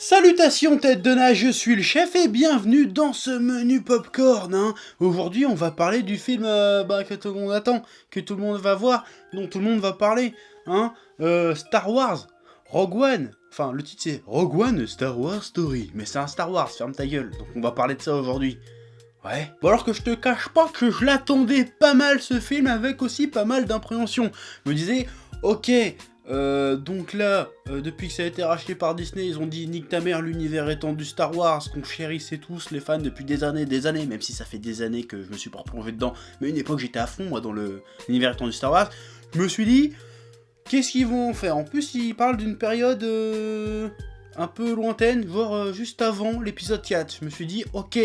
Salutations tête de nage, je suis le chef et bienvenue dans ce menu popcorn. Aujourd'hui on va parler du film que tout le monde attend, que tout le monde va voir, dont tout le monde va parler. Star Wars, Rogue One. Enfin le titre c'est Rogue One Star Wars Story, mais c'est un Star Wars, ferme ta gueule, donc on va parler de ça aujourd'hui. Ouais. Bon alors que je te cache pas que je l'attendais pas mal ce film avec aussi pas mal d'impréhension. Je me disais, ok, donc là, depuis que ça a été racheté par Disney, ils ont dit nique ta mère l'univers étendu Star Wars, qu'on chérissait tous les fans depuis des années, même si ça fait des années que je me suis pas replongé dedans, mais à une époque j'étais à fond moi dans l'univers étendu Star Wars. Je me suis dit, qu'est-ce qu'ils vont en faire? En plus ils parlent d'une période un peu lointaine, voire juste avant l'épisode 4. Je me suis dit, ok,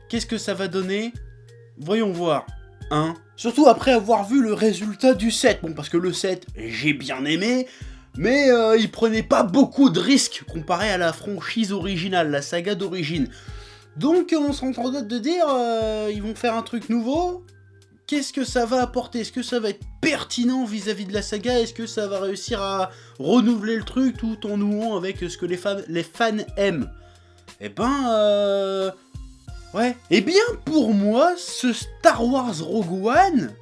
qu'est-ce que ça va donner? Voyons voir. Surtout après avoir vu le résultat du 7. Bon, parce que le 7, j'ai bien aimé, mais il prenait pas beaucoup de risques comparé à la franchise originale, la saga d'origine. Donc on s'entend de dire, ils vont faire un truc nouveau. Qu'est-ce que ça va apporter? Est-ce que ça va être pertinent vis-à-vis de la saga? Est-ce que ça va réussir à renouveler le truc tout en nouant avec ce que les fans aiment? Ouais. Eh bien, pour moi, ce Star Wars Rogue One,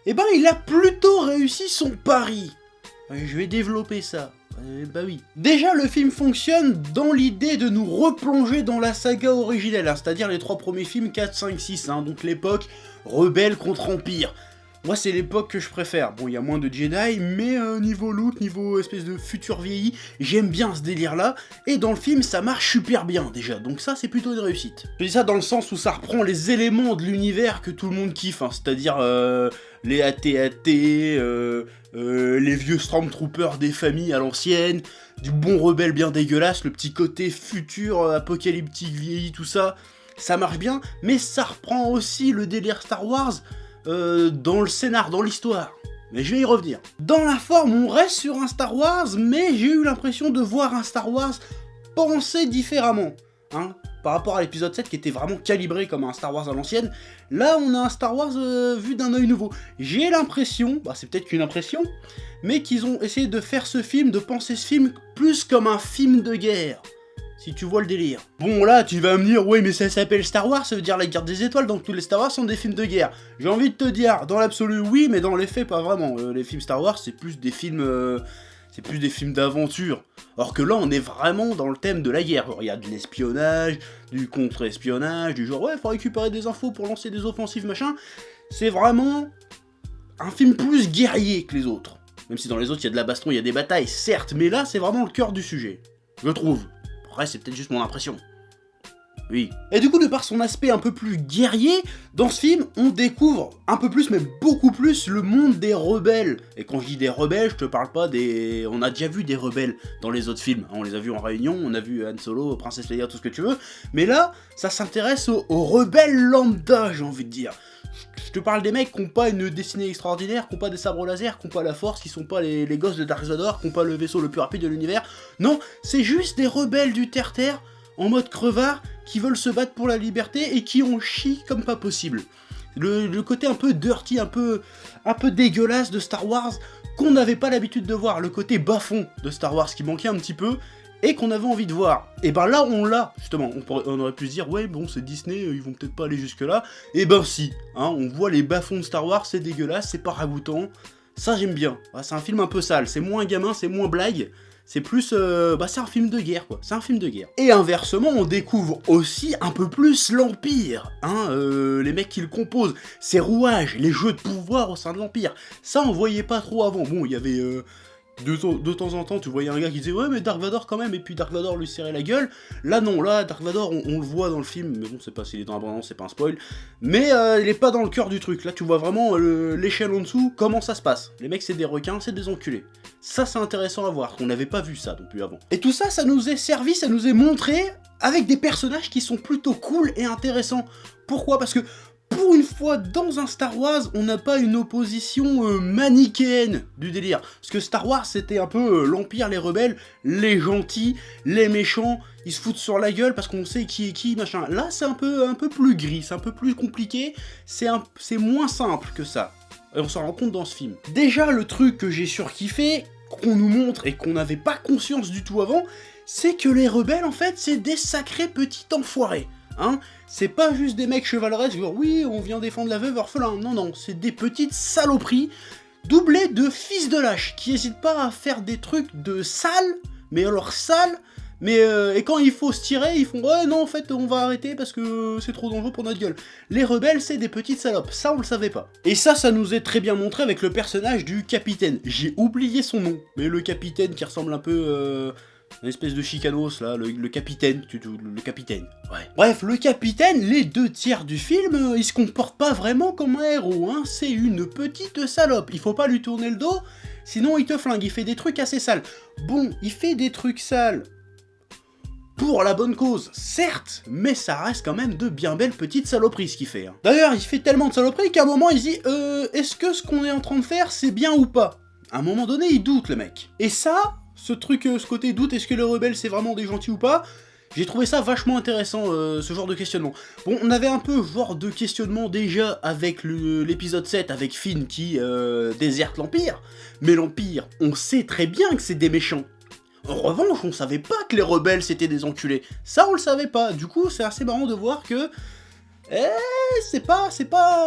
il a plutôt réussi son pari. Je vais développer ça. Oui. Déjà, le film fonctionne dans l'idée de nous replonger dans la saga originelle, c'est-à-dire les 3 premiers films, 4, 5, 6, donc l'époque rebelle contre Empire. Moi, c'est l'époque que je préfère. Bon, il y a moins de Jedi, mais niveau look, niveau espèce de futur vieilli, j'aime bien ce délire-là. Et dans le film, ça marche super bien, déjà. Donc ça, c'est plutôt une réussite. Je dis ça dans le sens où ça reprend les éléments de l'univers que tout le monde kiffe. C'est-à-dire les AT-AT, les vieux Stormtroopers des familles à l'ancienne, du bon rebelle bien dégueulasse, le petit côté futur, apocalyptique, vieilli, tout ça. Ça marche bien, mais ça reprend aussi le délire Star Wars dans le scénar, dans l'histoire. Mais je vais y revenir. Dans la forme, on reste sur un Star Wars, mais j'ai eu l'impression de voir un Star Wars pensé différemment. Par rapport à l'épisode 7 qui était vraiment calibré comme un Star Wars à l'ancienne. Là, on a un Star Wars vu d'un œil nouveau. J'ai l'impression, c'est peut-être qu'une impression, mais qu'ils ont essayé de faire ce film, de penser ce film plus comme un film de guerre. Si tu vois le délire. Bon là, tu vas me dire, oui mais ça s'appelle Star Wars, ça veut dire la guerre des étoiles, donc tous les Star Wars sont des films de guerre. J'ai envie de te dire, dans l'absolu oui, mais dans les faits pas vraiment. Les films Star Wars, c'est plus des films d'aventure. Alors que là, on est vraiment dans le thème de la guerre. Il y a de l'espionnage, du contre-espionnage, du genre, ouais, faut récupérer des infos pour lancer des offensives, machin. C'est vraiment un film plus guerrier que les autres. Même si dans les autres, il y a de la baston, il y a des batailles, certes, mais là, c'est vraiment le cœur du sujet. Je trouve. Après, c'est peut-être juste mon impression. Oui. Et du coup, de par son aspect un peu plus guerrier, dans ce film, on découvre un peu plus, même beaucoup plus, le monde des rebelles. Et quand je dis des rebelles, je te parle pas des... On a déjà vu des rebelles dans les autres films. On les a vus en Réunion, on a vu Han Solo, Princesse Leia, tout ce que tu veux. Mais là, ça s'intéresse aux rebelles lambda, j'ai envie de dire. Je te parle des mecs qui n'ont pas une destinée extraordinaire, qui n'ont pas des sabres laser, qui n'ont pas la force, qui sont pas les gosses de Dark Vador, qui n'ont pas le vaisseau le plus rapide de l'univers. Non, c'est juste des rebelles du terre-terre, en mode crevard, qui veulent se battre pour la liberté et qui ont chie comme pas possible. Le côté un peu dirty, un peu dégueulasse de Star Wars, qu'on n'avait pas l'habitude de voir. Le côté bas-fond de Star Wars qui manquait un petit peu, et qu'on avait envie de voir. Et là on l'a, justement, on aurait pu se dire, ouais bon c'est Disney, ils vont peut-être pas aller jusque là, et si, on voit les bas-fonds de Star Wars, c'est dégueulasse, c'est pas ragoûtant, ça j'aime bien, c'est un film un peu sale, c'est moins gamin, c'est moins blague, c'est plus, c'est un film de guerre quoi, c'est un film de guerre. Et inversement, on découvre aussi un peu plus l'Empire, les mecs qui le composent, ses rouages, les jeux de pouvoir au sein de l'Empire, ça on voyait pas trop avant, bon il y avait... De temps en temps, tu voyais un gars qui disait « Ouais, mais Dark Vador quand même », et puis Dark Vador lui serrait la gueule. Là, non, là, Dark Vador, on le voit dans le film, mais bon, c'est pas s'il est dans la bande-annonce, c'est pas un spoil. Mais il est pas dans le cœur du truc. Là, tu vois vraiment l'échelle en dessous, comment ça se passe. Les mecs, c'est des requins, c'est des enculés. Ça, c'est intéressant à voir, qu'on n'avait pas vu ça non plus avant. Et tout ça, ça nous est servi, ça nous est montré avec des personnages qui sont plutôt cool et intéressants. Pourquoi? Parce que pour une fois, dans un Star Wars, on n'a pas une opposition manichéenne du délire. Parce que Star Wars, c'était un peu l'Empire, les rebelles, les gentils, les méchants, ils se foutent sur la gueule parce qu'on sait qui est qui, machin. Là, c'est un peu plus gris, c'est un peu plus compliqué, c'est moins simple que ça. Et on s'en rend compte dans ce film. Déjà, le truc que j'ai surkiffé, qu'on nous montre et qu'on n'avait pas conscience du tout avant, c'est que les rebelles, en fait, c'est des sacrés petits enfoirés. Hein, c'est pas juste des mecs chevaleresques, genre oui, on vient défendre la veuve orphelin. Non, non, c'est des petites saloperies, doublées de fils de lâche, qui hésitent pas à faire des trucs de sales, mais alors sales, mais et quand il faut se tirer, ils font ouais, non, en fait, on va arrêter parce que c'est trop dangereux pour notre gueule. Les rebelles, c'est des petites salopes, ça on le savait pas. Et ça nous est très bien montré avec le personnage du capitaine. J'ai oublié son nom, mais le capitaine qui ressemble un peu. Une espèce de chicanos, là, le capitaine, le capitaine, ouais. Bref, le capitaine, les 2/3 du film, il se comporte pas vraiment comme un héros, hein, c'est une petite salope, il faut pas lui tourner le dos, sinon il te flingue, il fait des trucs assez sales. Bon, il fait des trucs sales pour la bonne cause, certes, mais ça reste quand même de bien belles petites saloperies ce qu'il fait. Hein. D'ailleurs, il fait tellement de saloperies qu'à un moment il se dit est-ce que ce qu'on est en train de faire, c'est bien ou pas? À un moment donné, il doute, le mec. Et ça... ce côté doute, est-ce que les rebelles c'est vraiment des gentils ou pas? J'ai trouvé ça vachement intéressant, ce genre de questionnement. Bon, on avait un peu ce genre de questionnement déjà avec l'épisode 7, avec Finn qui déserte l'Empire, mais l'Empire, on sait très bien que c'est des méchants. En revanche, on savait pas que les rebelles c'était des enculés. Ça, on le savait pas. Du coup, c'est assez marrant de voir que... c'est pas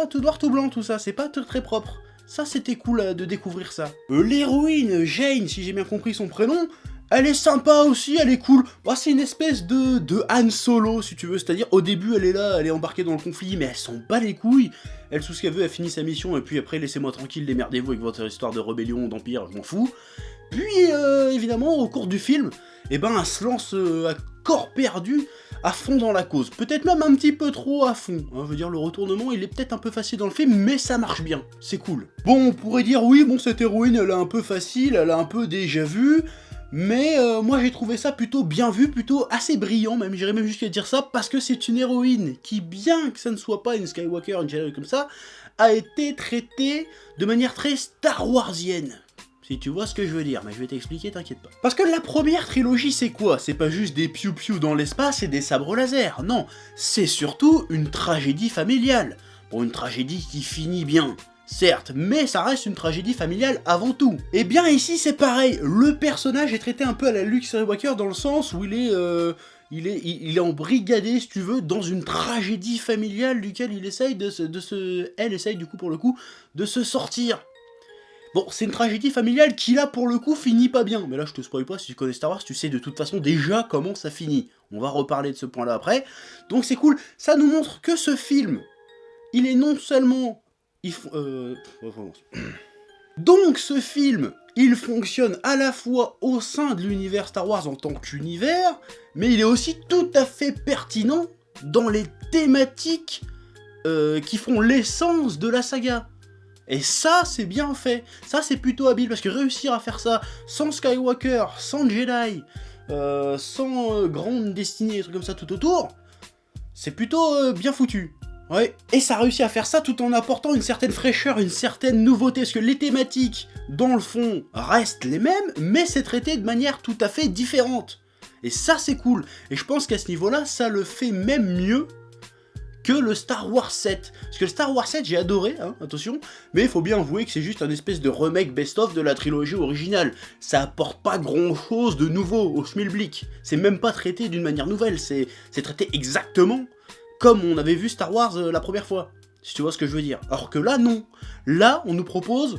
tout noir tout blanc tout ça, c'est pas très propre. Ça, c'était cool de découvrir ça. L'héroïne, Jane, si j'ai bien compris son prénom, elle est sympa aussi, elle est cool. Bah, c'est une espèce de Han Solo, si tu veux. C'est-à-dire, au début, elle est là, elle est embarquée dans le conflit, mais elle s'en bat les couilles. Elle, tout ce qu'elle veut, elle finit sa mission, et puis après, laissez-moi tranquille, démerdez-vous avec votre histoire de rébellion, d'empire, je m'en fous. Puis, évidemment, au cours du film, eh ben, elle se lance à corps perdu, à fond dans la cause. Peut-être même un petit peu trop à fond. Hein. Je veux dire, le retournement, il est peut-être un peu facile dans le film, mais ça marche bien. C'est cool. Bon, on pourrait dire, oui, bon, cette héroïne, elle est un peu facile, elle a un peu déjà vu, mais moi, j'ai trouvé ça plutôt bien vu, plutôt assez brillant, même, j'irais même jusqu'à dire ça, parce que c'est une héroïne qui, bien que ça ne soit pas une Skywalker, une Jedi comme ça, a été traitée de manière très Star Warsienne. Si tu vois ce que je veux dire, mais je vais t'expliquer, t'inquiète pas. Parce que la première trilogie, c'est quoi? C'est pas juste des piou-piou dans l'espace et des sabres laser, non. C'est surtout une tragédie familiale. Bon, une tragédie qui finit bien, certes, mais ça reste une tragédie familiale avant tout. Et bien ici, c'est pareil. Le personnage est traité un peu à la Luke Skywalker dans le sens où il est embrigadé, si tu veux, dans une tragédie familiale duquel il essaye elle essaye du coup pour le coup de se sortir. Bon, c'est une tragédie familiale qui, là, pour le coup, finit pas bien. Mais là, je te spoil pas, si tu connais Star Wars, tu sais de toute façon déjà comment ça finit. On va reparler de ce point-là après. Donc c'est cool, ça nous montre que ce film, il est non seulement... Donc ce film, il fonctionne à la fois au sein de l'univers Star Wars en tant qu'univers, mais il est aussi tout à fait pertinent dans les thématiques qui font l'essence de la saga. Et ça, c'est bien fait. Ça, c'est plutôt habile, parce que réussir à faire ça sans Skywalker, sans Jedi, sans grande destinée, des trucs comme ça tout autour, c'est plutôt bien foutu. Ouais. Et ça réussit à faire ça tout en apportant une certaine fraîcheur, une certaine nouveauté, parce que les thématiques, dans le fond, restent les mêmes, mais c'est traité de manière tout à fait différente. Et ça, c'est cool. Et je pense qu'à ce niveau-là, ça le fait même mieux que le Star Wars 7. Parce que le Star Wars 7, j'ai adoré, hein, attention, mais il faut bien avouer que c'est juste un espèce de remake best-of de la trilogie originale. Ça apporte pas grand-chose de nouveau au schmilblick. C'est même pas traité d'une manière nouvelle, c'est traité exactement comme on avait vu Star Wars la première fois. Si tu vois ce que je veux dire. Alors que là, non. Là, on nous propose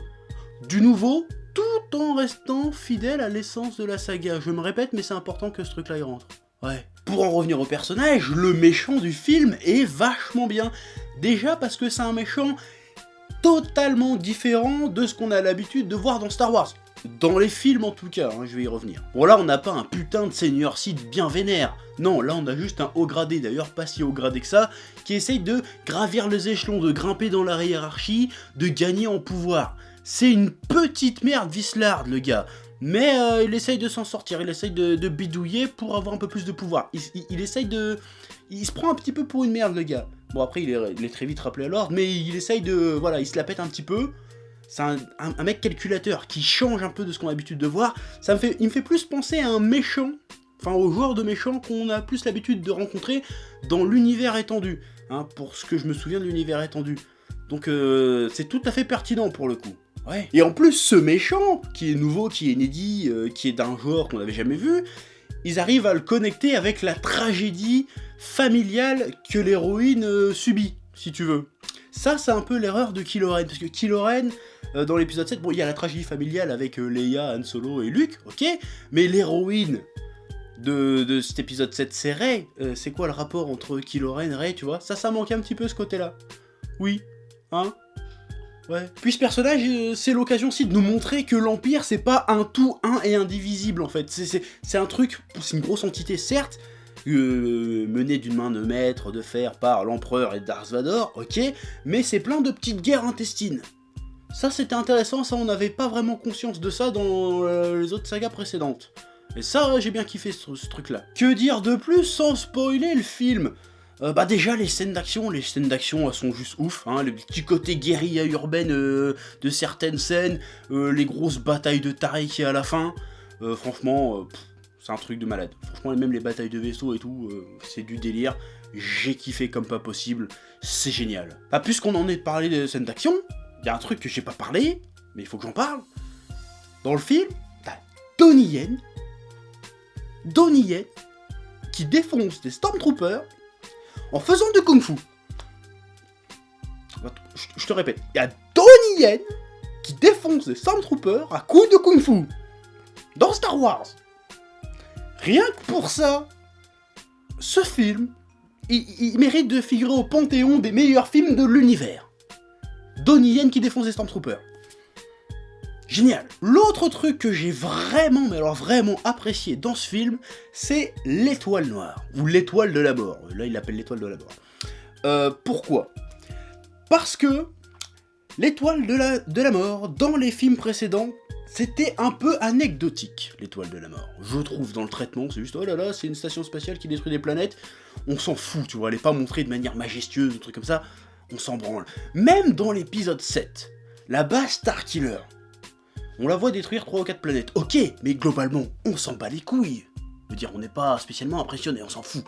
du nouveau, tout en restant fidèle à l'essence de la saga. Je me répète, mais c'est important que ce truc-là y rentre. Ouais. Pour en revenir au personnage, le méchant du film est vachement bien. Déjà parce que c'est un méchant totalement différent de ce qu'on a l'habitude de voir dans Star Wars. Dans les films en tout cas, hein, je vais y revenir. Bon là on n'a pas un putain de seigneur Sith bien vénère. Non, là on a juste un haut gradé, d'ailleurs pas si haut gradé que ça, qui essaye de gravir les échelons, de grimper dans la hiérarchie, de gagner en pouvoir. C'est une petite merde vislarde le gars. Mais il essaye de s'en sortir, il essaye de bidouiller pour avoir un peu plus de pouvoir. Il essaye de... Il se prend un petit peu pour une merde, le gars. Bon, après, il est très vite rappelé à l'ordre, mais il essaye de... Voilà, il se la pète un petit peu. C'est un mec calculateur qui change un peu de ce qu'on a l'habitude de voir. Il me fait plus penser à un méchant, enfin au joueur de méchant qu'on a plus l'habitude de rencontrer dans l'univers étendu. Hein, pour ce que je me souviens de l'univers étendu. Donc c'est tout à fait pertinent pour le coup. Ouais. Et en plus, ce méchant, qui est nouveau, qui est inédit, qui est d'un genre qu'on n'avait jamais vu, ils arrivent à le connecter avec la tragédie familiale que l'héroïne subit, si tu veux. Ça, c'est un peu l'erreur de Kylo Ren, parce que Kylo Ren, dans l'épisode 7, bon, il y a la tragédie familiale avec Leia, Han Solo et Luke, ok, mais l'héroïne de cet épisode 7, c'est Rey. C'est quoi le rapport entre Kylo Ren et Rey, tu vois? Ça manque un petit peu, ce côté-là. Oui, hein? Ouais. Puis ce personnage, c'est l'occasion aussi de nous montrer que l'Empire, c'est pas un tout, un et indivisible, en fait. C'est un truc, c'est une grosse entité, certes, menée d'une main de maître de fer par l'Empereur et Darth Vader, ok, mais c'est plein de petites guerres intestines. Ça, c'était intéressant, ça, on n'avait pas vraiment conscience de ça dans les autres sagas précédentes. Et ça, j'ai bien kiffé ce truc-là. Que dire de plus sans spoiler le film? Bah déjà, les scènes d'action, elles sont juste ouf, hein, le petit côté guérilla urbaine de certaines scènes, les grosses batailles de tarés qui à la fin, franchement, c'est un truc de malade. Franchement, même les batailles de vaisseaux et tout, c'est du délire, j'ai kiffé comme pas possible, c'est génial. Pas plus qu'on en ait parlé des scènes d'action, il y a un truc que j'ai pas parlé, mais il faut que j'en parle. Dans le film, t'as Donnie Yen, qui défonce des Stormtroopers en faisant du Kung Fu. Je te répète, il y a Donnie Yen qui défonce des Stormtroopers à coups de Kung Fu. Dans Star Wars. Rien que pour ça, ce film, il mérite de figurer au panthéon des meilleurs films de l'univers. Donnie Yen qui défonce des Stormtroopers. Génial. L'autre truc que j'ai vraiment, mais alors vraiment apprécié dans ce film, c'est l'étoile noire, ou l'étoile de la mort. Là, il l'appelle l'étoile de la mort. Pourquoi? Parce que l'étoile de la mort, dans les films précédents, c'était un peu anecdotique, l'étoile de la mort. Je trouve, dans le traitement, c'est juste, oh là là, c'est une station spatiale qui détruit des planètes. On s'en fout, tu vois, elle est pas montrée de manière majestueuse, un truc comme ça. On s'en branle. Même dans l'épisode 7, la base Starkiller, on la voit détruire 3 ou 4 planètes. Ok, mais globalement, on s'en bat les couilles. Je veux dire, on n'est pas spécialement impressionné, on s'en fout.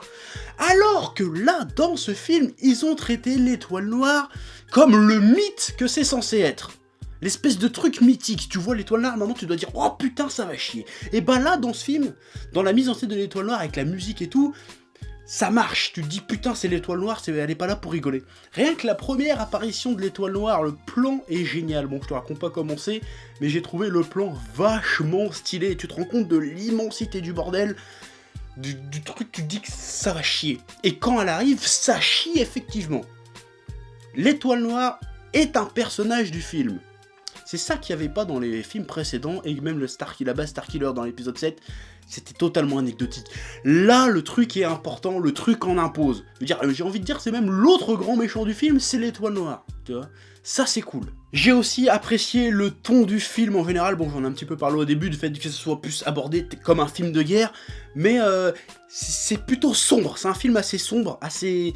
Alors que là, dans ce film, ils ont traité l'étoile noire comme le mythe que c'est censé être. L'espèce de truc mythique. Tu vois l'étoile noire, à un moment, tu dois dire « Oh putain, ça va chier !» Et bah là, dans ce film, dans la mise en scène de l'étoile noire, avec la musique et tout, ça marche, tu te dis putain c'est l'étoile noire, elle est pas là pour rigoler. Rien que la première apparition de l'étoile noire, le plan est génial. Bon, je te raconte pas comment c'est, mais j'ai trouvé le plan vachement stylé. Tu te rends compte de l'immensité du bordel, du truc, tu te dis que ça va chier. Et quand elle arrive, ça chie effectivement. L'étoile noire est un personnage du film. C'est ça qu'il n'y avait pas dans les films précédents, et même la base Starkiller dans l'épisode 7, c'était totalement anecdotique. Là, le truc est important, le truc en impose. J'ai envie de dire, c'est même l'autre grand méchant du film, c'est l'étoile noire. Tu vois, ça c'est cool. J'ai aussi apprécié le ton du film en général. Bon, j'en ai un petit peu parlé au début, du fait que ce soit plus abordé comme un film de guerre, mais c'est plutôt sombre. C'est un film assez sombre, assez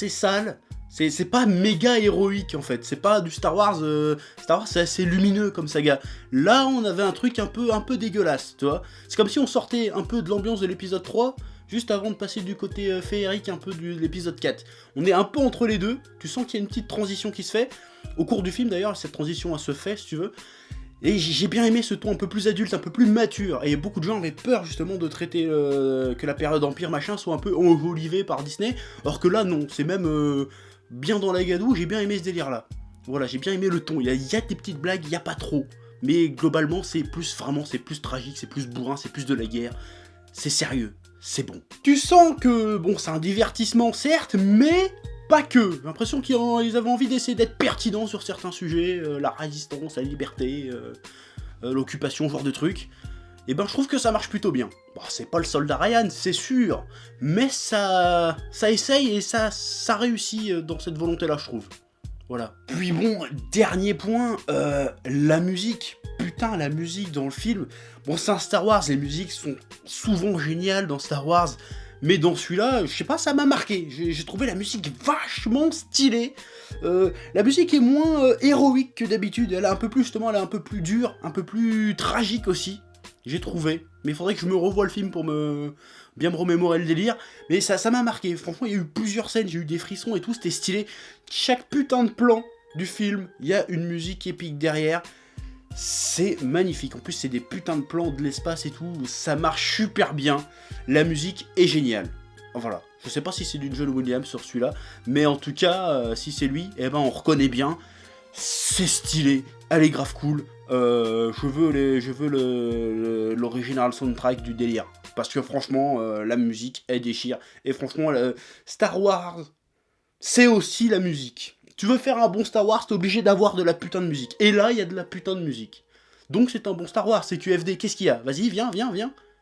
sale. C'est pas méga héroïque en fait, c'est pas du Star Wars, Star Wars c'est assez lumineux comme saga. Là on avait un truc un peu dégueulasse, tu vois. C'est comme si on sortait un peu de l'ambiance de l'épisode 3, juste avant de passer du côté féerique un peu de l'épisode 4. On est un peu entre les deux, tu sens qu'il y a une petite transition qui se fait. Au cours du film d'ailleurs, cette transition elle se fait si tu veux. Et j'ai bien aimé ce ton un peu plus adulte, un peu plus mature. Et beaucoup de gens avaient peur justement de traiter que la période Empire machin soit un peu enjolivée par Disney. Alors que là non, c'est même... bien dans la gadoue, j'ai bien aimé ce délire là. Voilà, j'ai bien aimé le ton, il y a des petites blagues, il y a pas trop. Mais globalement, c'est plus tragique, c'est plus bourrin, c'est plus de la guerre. C'est sérieux, c'est bon. Tu sens que, bon, c'est un divertissement certes, mais pas que. J'ai l'impression qu'ils avaient envie d'essayer d'être pertinents sur certains sujets, la résistance, la liberté, l'occupation, ce genre de trucs. Et ben je trouve que ça marche plutôt bien. Bon, c'est pas le soldat Ryan, c'est sûr, mais ça essaye et ça réussit dans cette volonté-là, je trouve. Voilà. Puis bon, dernier point, la musique. Putain, la musique dans le film. Bon, c'est un Star Wars, les musiques sont souvent géniales dans Star Wars, mais dans celui-là, je sais pas, ça m'a marqué. J'ai trouvé la musique vachement stylée. La musique est moins héroïque que d'habitude, elle est un peu plus, justement, elle est un peu plus dure, un peu plus tragique aussi. J'ai trouvé, mais il faudrait que je me revoie le film pour bien me remémorer le délire, mais ça m'a marqué, franchement il y a eu plusieurs scènes, j'ai eu des frissons et tout, c'était stylé, chaque putain de plan du film, il y a une musique épique derrière, C'est magnifique. En plus, c'est des putains de plans de l'espace et tout. Ça marche super bien. La musique est géniale. Voilà. Je sais pas si c'est du John Williams sur celui-là. Mais en tout cas, si c'est lui, eh ben on reconnaît bien. C'est stylé. Elle est grave cool. Je veux l'original soundtrack du délire. Parce que franchement, la musique, elle déchire. Et franchement, Star Wars, c'est aussi la musique. Tu veux faire un bon Star Wars, t'es obligé d'avoir de la putain de musique. Et là, il y a de la putain de musique. Donc c'est un bon Star Wars, c'est QFD. Qu'est-ce qu'il y a? Vas-y, viens.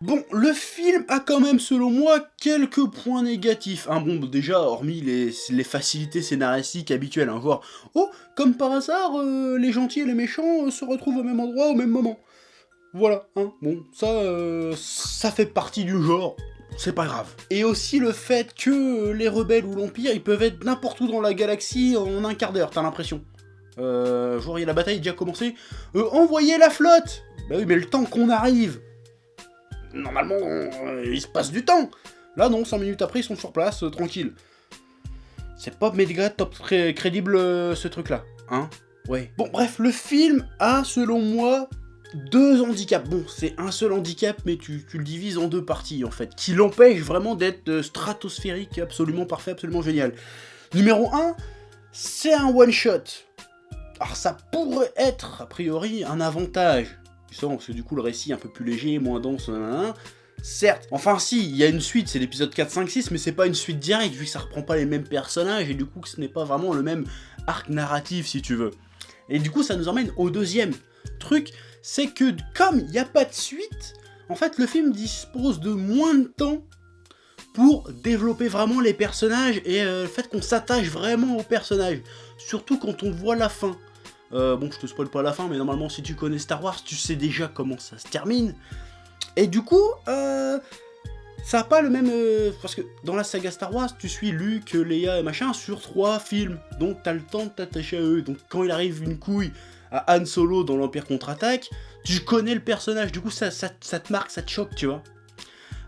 Bon, le film a quand même, selon moi, quelques points négatifs. Hein, bon, déjà, hormis les facilités scénaristiques habituelles. Hein, genre, oh, comme par hasard, les gentils et les méchants se retrouvent au même endroit, au même moment. Voilà, hein, bon, ça fait partie du genre. C'est pas grave. Et aussi le fait que les rebelles ou l'Empire, ils peuvent être n'importe où dans la galaxie en un quart d'heure, t'as l'impression. Genre, la bataille est déjà commencée. Envoyez la flotte! Bah oui, mais le temps qu'on arrive, normalement, il se passe du temps. Là, non, 5 minutes après, ils sont sur place, tranquille. C'est pas méga top crédible, ce truc-là. Hein? Ouais. Bon, bref, le film a, selon moi, 2 handicaps. Bon, c'est un seul handicap, mais tu le divises en 2 parties, en fait, qui l'empêche vraiment d'être stratosphérique, absolument parfait, absolument génial. Numéro 1, c'est un one-shot. Alors, ça pourrait être, a priori, un avantage. Justement, parce que du coup, le récit est un peu plus léger, moins dense, certes. Enfin, si, il y a une suite, c'est l'épisode 4, 5, 6, mais c'est pas une suite directe, vu que ça reprend pas les mêmes personnages, et du coup, que ce n'est pas vraiment le même arc narratif, si tu veux. Et du coup, ça nous emmène au deuxième truc, c'est que comme il n'y a pas de suite, en fait, le film dispose de moins de temps pour développer vraiment les personnages et le fait qu'on s'attache vraiment aux personnages. Surtout quand on voit la fin. Bon, je te spoil pas la fin, mais normalement, si tu connais Star Wars, tu sais déjà comment ça se termine. Et du coup, ça a pas le même... parce que dans la saga Star Wars, tu suis Luke, Leia et machin sur 3 films. Donc t'as le temps de t'attacher à eux. Donc quand il arrive une couille à Han Solo dans l'Empire contre-attaque, tu connais le personnage. Du coup, ça te marque, ça te choque, tu vois.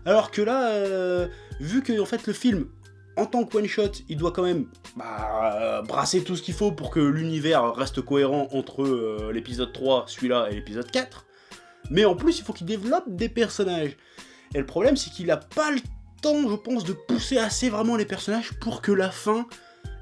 Alors que là, vu que en fait le film, en tant que one-shot, il doit quand même brasser tout ce qu'il faut pour que l'univers reste cohérent entre l'épisode 3, celui-là, et l'épisode 4. Mais en plus, il faut qu'il développe des personnages. Et le problème, c'est qu'il a pas le temps, je pense, de pousser assez vraiment les personnages pour que la fin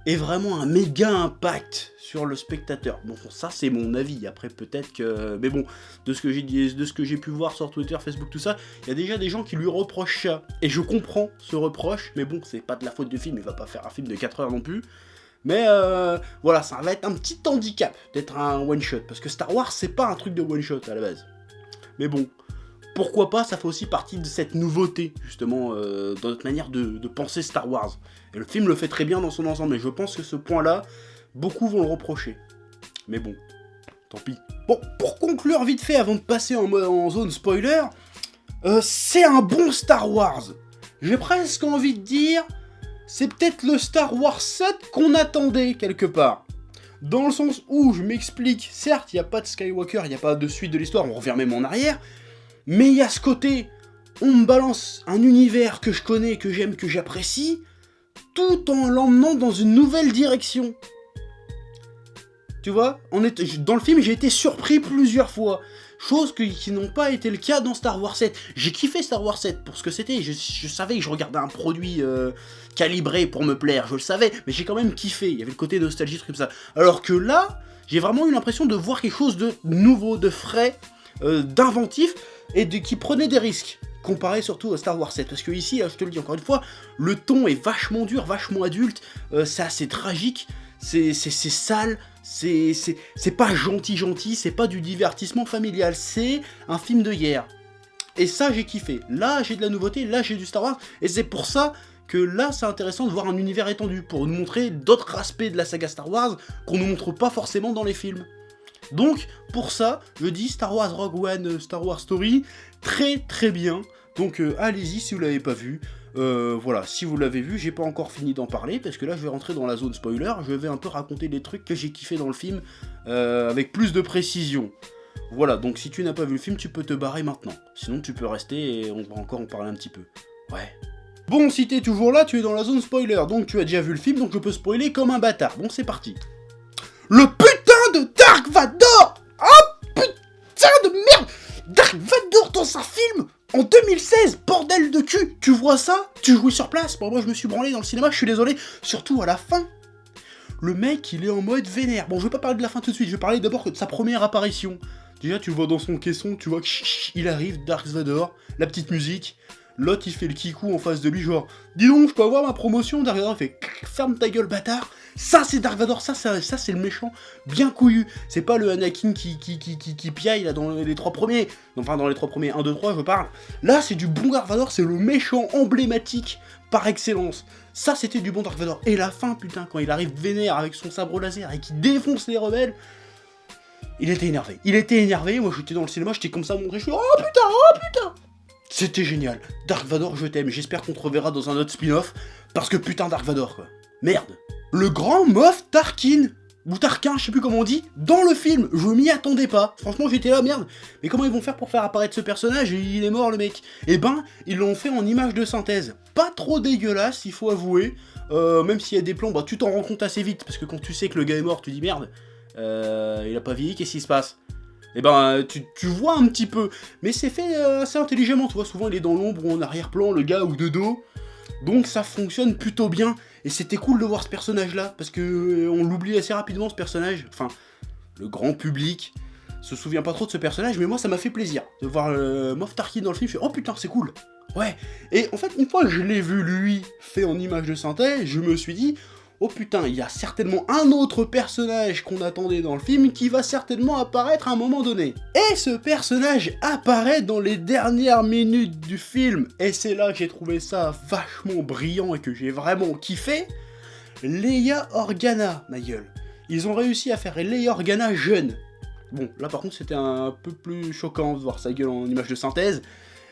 ait vraiment un méga impact sur le spectateur. Bon, ça, c'est mon avis. Après, peut-être que... Mais bon, de ce que j'ai pu voir sur Twitter, Facebook, tout ça, il y a déjà des gens qui lui reprochent ça. Et je comprends ce reproche, mais bon, c'est pas de la faute du film, il va pas faire un film de 4 heures non plus. Mais voilà, ça va être un petit handicap d'être un one-shot. Parce que Star Wars, c'est pas un truc de one-shot à la base. Mais bon, pourquoi pas, ça fait aussi partie de cette nouveauté, justement, dans notre manière de penser Star Wars. Et le film le fait très bien dans son ensemble, et je pense que ce point-là, beaucoup vont le reprocher. Mais bon, tant pis. Bon, pour conclure vite fait, avant de passer en zone spoiler, c'est un bon Star Wars. J'ai presque envie de dire, c'est peut-être le Star Wars 7 qu'on attendait, quelque part. Dans le sens où, je m'explique, certes, il n'y a pas de Skywalker, il n'y a pas de suite de l'histoire, on revient même en arrière, mais il y a ce côté, on me balance un univers que je connais, que j'aime, que j'apprécie, tout en l'emmenant dans une nouvelle direction. Tu vois, dans le film, j'ai été surpris plusieurs fois. Chose qui n'ont pas été le cas dans Star Wars 7. J'ai kiffé Star Wars 7 pour ce que c'était. Je savais que je regardais un produit calibré pour me plaire. Je le savais, mais j'ai quand même kiffé. Il y avait le côté nostalgie, truc comme ça. Alors que là, j'ai vraiment eu l'impression de voir quelque chose de nouveau, de frais, d'inventif et qui prenait des risques. Comparé surtout à Star Wars 7. Parce que ici, là, je te le dis encore une fois, le ton est vachement dur, vachement adulte. C'est assez tragique. C'est sale. C'est pas gentil, c'est pas du divertissement familial, c'est un film de guerre. Et ça, j'ai kiffé. Là, j'ai de la nouveauté, là, j'ai du Star Wars, et c'est pour ça que là, c'est intéressant de voir un univers étendu, pour nous montrer d'autres aspects de la saga Star Wars qu'on nous montre pas forcément dans les films. Donc, pour ça, je dis Star Wars Rogue One, Star Wars Story, très très bien. Donc, allez-y si vous l'avez pas vu. Voilà, si vous l'avez vu, j'ai pas encore fini d'en parler, parce que là je vais rentrer dans la zone spoiler, je vais un peu raconter des trucs que j'ai kiffé dans le film, avec plus de précision. Voilà, donc si tu n'as pas vu le film, tu peux te barrer maintenant. Sinon tu peux rester et on va encore en parler un petit peu. Ouais. Bon, si t'es toujours là, tu es dans la zone spoiler, donc tu as déjà vu le film, donc je peux spoiler comme un bâtard. Bon, c'est parti. Le putain de Dark Vador! Oh putain! Dark Vador dans un film en 2016, bordel de cul. Tu vois ça? Tu jouis sur place? Bon, moi je me suis branlé dans le cinéma, je suis désolé. Surtout à la fin. Le mec, il est en mode vénère. Bon, je vais pas parler de la fin tout de suite, je vais parler d'abord de sa première apparition. Déjà, tu le vois dans son caisson, tu vois qu'il arrive, Dark Vador, la petite musique. L'autre, il fait le kikou en face de lui, genre, dis donc, je peux avoir ma promotion? Dark Vador, il fait, ferme ta gueule, bâtard. Ça, c'est Dark Vador, ça c'est le méchant bien couillu. C'est pas le Anakin qui piaille, là, dans les 3 premiers. Enfin, dans les 3 premiers, 1, 2, 3, je parle. Là, c'est du bon Dark Vador, c'est le méchant emblématique par excellence. Ça, c'était du bon Dark Vador. Et la fin, putain, quand il arrive vénère avec son sabre laser et qu'il défonce les rebelles, il était énervé. Il était énervé, moi j'étais dans le cinéma, j'étais comme ça, montré, je suis, oh putain. C'était génial. Dark Vador, je t'aime. J'espère qu'on te reverra dans un autre spin-off. Parce que putain, Dark Vador, quoi. Merde. Le grand Moff Tarkin, ou Tarkin, je sais plus comment on dit, dans le film. Je m'y attendais pas. Franchement, j'étais là, merde. Mais comment ils vont faire pour faire apparaître ce personnage? Il est mort, le mec. Eh ben, ils l'ont fait en image de synthèse. Pas trop dégueulasse, il faut avouer. Même s'il y a des plans, bah, tu t'en rends compte assez vite. Parce que quand tu sais que le gars est mort, tu dis merde. Il a pas vieilli, qu'est-ce qui se passe? Et ben, tu vois un petit peu. Mais c'est fait assez intelligemment, tu vois. Souvent, il est dans l'ombre ou en arrière-plan, le gars, ou de dos. Donc, ça fonctionne plutôt bien. Et c'était cool de voir ce personnage-là. Parce que on l'oublie assez rapidement, ce personnage. Enfin, le grand public se souvient pas trop de ce personnage. Mais moi, ça m'a fait plaisir de voir Moff Tarkin dans le film. Je fais, oh putain, c'est cool. Ouais. Et en fait, une fois que je l'ai vu, lui, fait en image de synthèse, je me suis dit... Oh putain, il y a certainement un autre personnage qu'on attendait dans le film qui va certainement apparaître à un moment donné. Et ce personnage apparaît dans les dernières minutes du film. Et c'est là que j'ai trouvé ça vachement brillant et que j'ai vraiment kiffé. Leia Organa, ma gueule. Ils ont réussi à faire Leia Organa jeune. Bon, là par contre c'était un peu plus choquant de voir sa gueule en image de synthèse.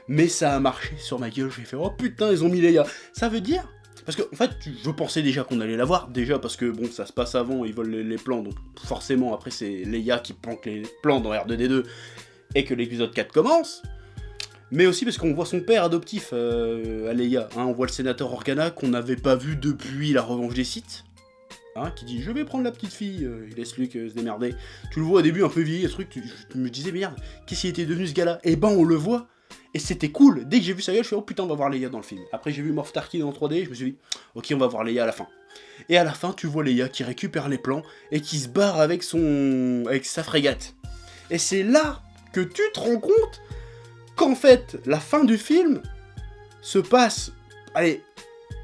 Mais ça a marché sur ma gueule, j'ai fait oh putain, ils ont mis Leia. Ça veut dire... Parce que, en fait, je pensais déjà qu'on allait la voir, déjà parce que, bon, ça se passe avant, ils volent les plans, donc forcément, après, c'est Leia qui planque les plans dans R2-D2, et que l'épisode 4 commence, mais aussi parce qu'on voit son père adoptif à Leia, hein, on voit le sénateur Organa qu'on n'avait pas vu depuis la revanche des Sith, hein, qui dit « Je vais prendre la petite fille, il laisse Luke se démerder ». Tu le vois au début un peu vieilli, ce truc, tu me disais « Merde, qu'est-ce qu'il était devenu ce gars-là » Et ben, on le voit. Et c'était cool, dès que j'ai vu sa gueule, je suis oh putain, on va voir Leia dans le film. Après j'ai vu Moff Tarkin en 3D, je me suis dit, ok, on va voir Leia à la fin. Et à la fin, tu vois Leia qui récupère les plans et qui se barre avec sa frégate. Et c'est là que tu te rends compte qu'en fait, la fin du film se passe, allez,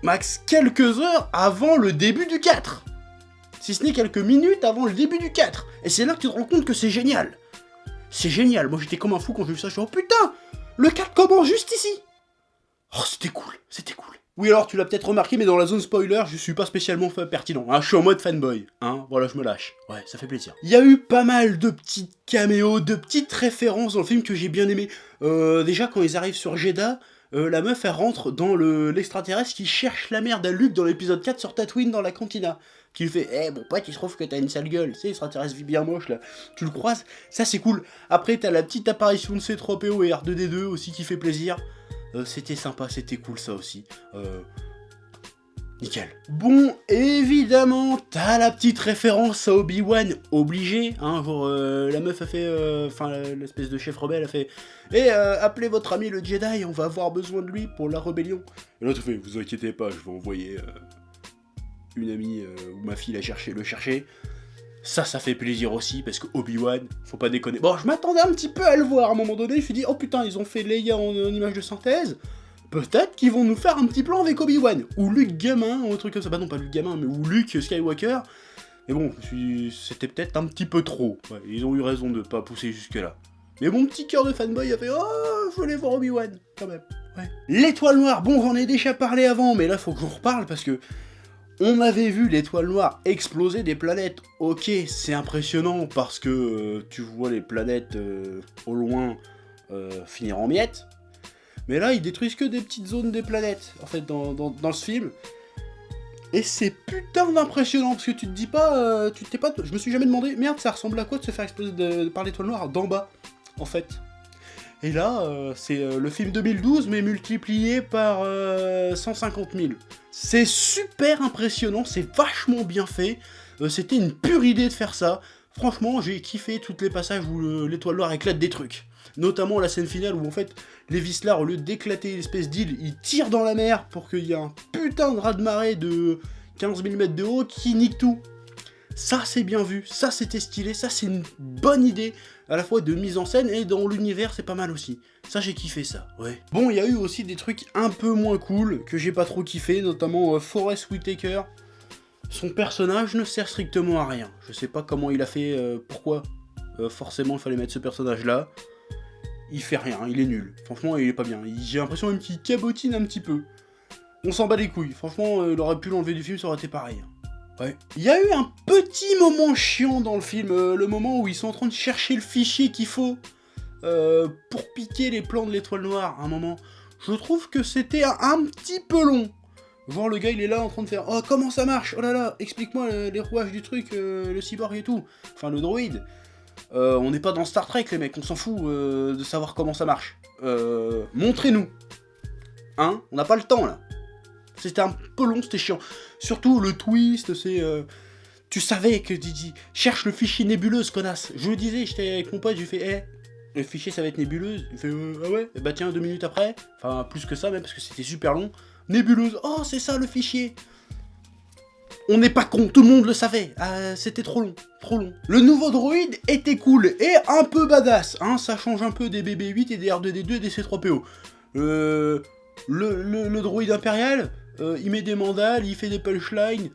max quelques heures avant le début du 4. Si ce n'est quelques minutes avant le début du 4. Et c'est là que tu te rends compte que c'est génial. C'est génial, moi j'étais comme un fou quand j'ai vu ça, je suis oh putain, le 4 commence juste ici. Oh, c'était cool, c'était cool. Oui, alors tu l'as peut-être remarqué, mais dans la zone spoiler, je suis pas spécialement pertinent. Hein, je suis en mode fanboy, hein, voilà, je me lâche. Ouais, ça fait plaisir. Il y a eu pas mal de petits caméos, de petites références dans le film que j'ai bien aimé. Déjà, quand ils arrivent sur Jeddah, la meuf, elle rentre dans l'extraterrestre qui cherche la merde à Luke dans l'épisode 4 sur Tatooine dans la cantina. Qui lui fait « Eh, bon pote, il se trouve que t'as une sale gueule, tu sais, l'extraterrestre vit bien moche, là. » Tu le croises, ça c'est cool. Après, t'as la petite apparition de C3PO et R2D2 aussi qui fait plaisir. C'était sympa, c'était cool ça aussi. Nickel. Bon, évidemment, t'as la petite référence à Obi-Wan, obligé, hein, genre, la meuf a fait, enfin, l'espèce de chef rebelle a fait « Eh, appelez votre ami le Jedi, on va avoir besoin de lui pour la rébellion. » Et là, tu fais « Vous inquiétez pas, je vais envoyer une amie ou ma fille le chercher. » Ça fait plaisir aussi, parce que Obi-Wan, faut pas déconner. Bon, je m'attendais un petit peu à le voir à un moment donné, je me suis dit « Oh putain, ils ont fait Leia en image de synthèse. » Peut-être qu'ils vont nous faire un petit plan avec Obi-Wan, ou Luke gamin, ou un truc comme ça. Bah non, pas Luke gamin, mais ou Luke Skywalker. Mais bon, c'était peut-être un petit peu trop. Ouais, ils ont eu raison de pas pousser jusque-là. Mais mon petit cœur de fanboy a fait « Oh, je voulais voir Obi-Wan, quand même. » Ouais. L'étoile noire, bon, j'en ai déjà parlé avant, mais là, faut que j'en reparle, parce que on avait vu l'étoile noire exploser des planètes. Ok, c'est impressionnant, parce que tu vois les planètes au loin finir en miettes. Mais là, ils détruisent que des petites zones des planètes, en fait, dans ce film. Et c'est putain d'impressionnant, parce que tu te dis pas, je me suis jamais demandé, merde, ça ressemble à quoi de se faire exploser par l'étoile noire d'en bas, en fait. Et là, c'est le film 2012, mais multiplié par 150 000. C'est super impressionnant, c'est vachement bien fait. C'était une pure idée de faire ça. Franchement, j'ai kiffé tous les passages où l'étoile noire éclate des trucs. Notamment la scène finale où en fait, les Vislar, au lieu d'éclater l'espèce d'île, ils tirent dans la mer pour qu'il y ait un putain de raz-de-marée de 15 000 mètres de haut qui nique tout. Ça c'est bien vu, ça c'était stylé, ça c'est une bonne idée, à la fois de mise en scène et dans l'univers c'est pas mal aussi. Ça j'ai kiffé ça, ouais. Bon, il y a eu aussi des trucs un peu moins cool que j'ai pas trop kiffé, notamment Forest Whitaker. Son personnage ne sert strictement à rien. Je sais pas comment il a fait, pourquoi forcément il fallait mettre ce personnage là. Il fait rien, il est nul. Franchement il est pas bien, j'ai l'impression même qu'il cabotine un petit peu. On s'en bat les couilles, franchement il aurait pu l'enlever du film, ça aurait été pareil. Ouais. Il y a eu un petit moment chiant dans le film, le moment où ils sont en train de chercher le fichier qu'il faut pour piquer les plans de l'étoile noire, un moment. Je trouve que c'était un petit peu long. Voir le gars, il est là en train de faire « Oh, comment ça marche? Oh là là, explique-moi les rouages du truc, le cyborg et tout. » Enfin, le droïde. On n'est pas dans Star Trek, les mecs, on s'en fout de savoir comment ça marche. Montrez-nous. Hein? On n'a pas le temps, là. C'était un peu long, c'était chiant. Surtout le twist, c'est... tu savais que Didi cherche le fichier nébuleuse, connasse. Je le disais, j'étais avec mon pote, j'ai fait le fichier ça va être nébuleuse. Il fait ah ouais? Et bah tiens, 2 minutes après, enfin plus que ça même, parce que c'était super long. Nébuleuse, oh c'est ça le fichier. On n'est pas con, tout le monde le savait. C'était trop long, trop long. Le nouveau droïde était cool et un peu badass. Hein, ça change un peu des BB-8 et des R2-D2 et des C-3PO. Le droïde impérial... il met des mandales, il fait des punchlines,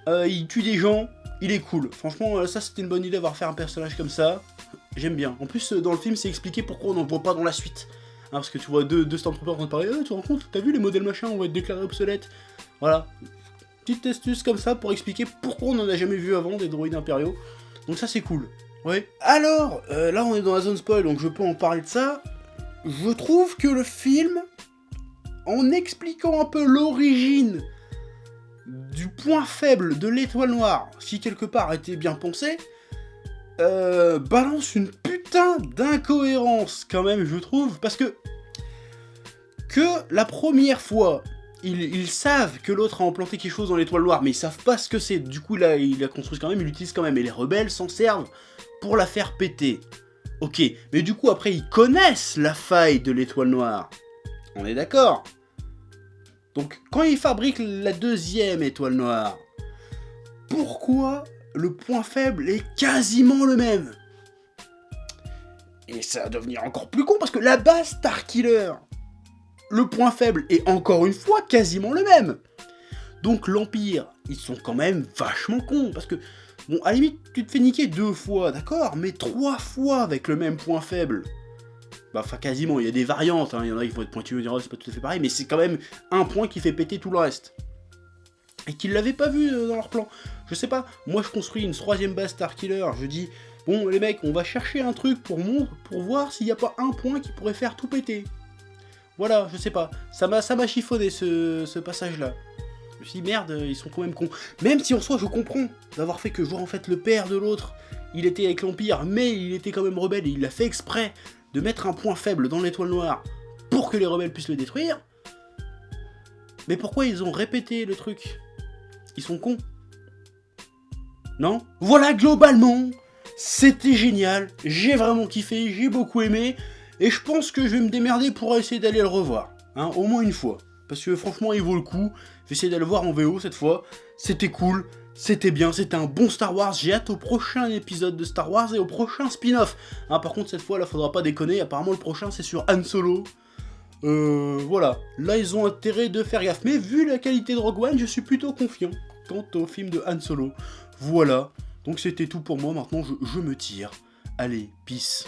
il tue des gens, il est cool. Franchement, ça c'était une bonne idée d'avoir fait un personnage comme ça. J'aime bien. En plus, dans le film, c'est expliqué pourquoi on n'en voit pas dans la suite. Hein, parce que tu vois deux Stormtroopers en train de parler, tu te rends compte, t'as vu les modèles machin, on va être déclarés obsolètes. Voilà. Petite astuce comme ça pour expliquer pourquoi on n'en a jamais vu avant des droïdes impériaux. Donc ça c'est cool. Ouais. Alors, là on est dans la zone spoil, donc je peux en parler de ça. Je trouve que le film... en expliquant un peu l'origine du point faible de l'étoile noire, si quelque part était bien pensé, balance une putain d'incohérence quand même, je trouve, parce que la première fois, ils savent que l'autre a implanté quelque chose dans l'étoile noire, mais ils savent pas ce que c'est, du coup là, il la construit quand même, il l'utilise quand même, et les rebelles s'en servent pour la faire péter. Ok, mais du coup après ils connaissent la faille de l'étoile noire. On est d'accord? Donc, quand ils fabriquent la deuxième étoile noire, pourquoi le point faible est quasiment le même? Et ça va devenir encore plus con, parce que la base Starkiller, le point faible est encore une fois quasiment le même. Donc l'Empire, ils sont quand même vachement cons, parce que, bon, à la limite, tu te fais niquer 2 fois, d'accord, mais 3 fois avec le même point faible. Bah, enfin, quasiment, il y a des variantes, hein. Il y en a qui vont être pointueux et dire, oh, c'est pas tout à fait pareil, mais c'est quand même un point qui fait péter tout le reste. Et qu'ils l'avaient pas vu dans leur plan. Je sais pas, moi je construis une 3ème base Starkiller, je dis, bon les mecs, on va chercher un truc pour voir s'il n'y a pas un point qui pourrait faire tout péter. Voilà, je sais pas, ça m'a chiffonné ce passage-là. Je me suis dit, merde, ils sont quand même cons. Même si en soi, je comprends d'avoir fait que genre en fait le père de l'autre, il était avec l'Empire, mais il était quand même rebelle et il l'a fait exprès de mettre un point faible dans l'étoile noire pour que les rebelles puissent le détruire. Mais pourquoi ils ont répété le truc? Ils sont cons. Non? Voilà, globalement, c'était génial, j'ai vraiment kiffé, j'ai beaucoup aimé, et je pense que je vais me démerder pour essayer d'aller le revoir, hein, au moins une fois. Parce que franchement, il vaut le coup, je vais essayer d'aller le voir en VO cette fois, c'était cool, c'était bien, c'était un bon Star Wars, j'ai hâte au prochain épisode de Star Wars et au prochain spin-off. Hein, par contre, cette fois, là, faudra pas déconner, apparemment le prochain c'est sur Han Solo. Voilà, là ils ont intérêt de faire gaffe, mais vu la qualité de Rogue One, je suis plutôt confiant quant au film de Han Solo. Voilà, donc c'était tout pour moi, maintenant je me tire. Allez, peace.